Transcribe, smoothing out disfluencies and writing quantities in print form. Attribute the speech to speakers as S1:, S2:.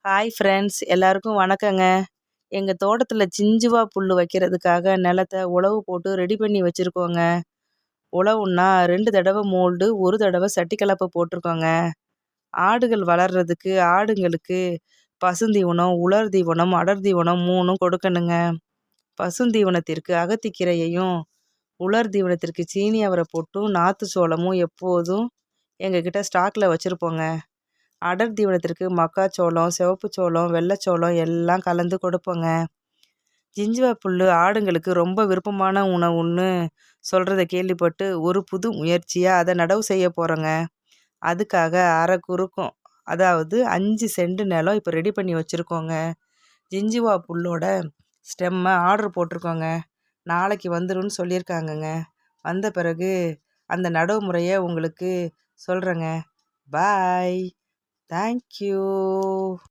S1: Hi friends எல்லாருக்கும் வணக்கங்க. எங்கள் தோட்டத்தில் சிஞ்சுவா புல் வைக்கிறதுக்காக நிலத்தை உழவு போட்டு ரெடி பண்ணி வச்சுருக்கோங்க. உழவுன்னா 2 தடவை மோல்டு 1 தடவை சட்டி கலப்பை போட்டிருக்கோங்க. ஆடுகள் வளர்கிறதுக்கு ஆடுங்களுக்கு பசுந்தீவனம், உலர் தீவனம், அடர் தீவனம் 3ம் கொடுக்கணுங்க. பசுந்தீவனத்திற்கு அகத்திக்கீரையையும், உலர் தீவனத்திற்கு சீனி அவரை போட்டும் நாற்று சோளமும் எப்போதும் எங்ககிட்ட ஸ்டாக்கில் வச்சுருப்போங்க. அடர் தீவனத்திற்கு மக்காச்சோளம், சிவப்பு சோளம், வெள்ளைச்சோளம் எல்லாம் கலந்து கொடுப்போங்க. ஜிஞ்சுவா புல் ஆடுங்களுக்கு ரொம்ப விருப்பமான உணவுன்னு சொல்கிறத கேள்விப்பட்டு ஒரு புது முயற்சியாக அதை நடவு செய்ய போகிறோங்க. அதுக்காக அரை குறுக்கும், அதாவது 5 சென்ட் நிலம் இப்போ ரெடி பண்ணி வச்சுருக்கோங்க. ஜிஞ்சுவா புல்லோட ஸ்டெம்மை ஆர்டர் போட்டிருக்கோங்க. நாளைக்கு வந்துருன்னு சொல்லியிருக்காங்கங்க. வந்த பிறகு அந்த நடவு முறையை உங்களுக்கு சொல்கிறேங்க. பாய். Thank you.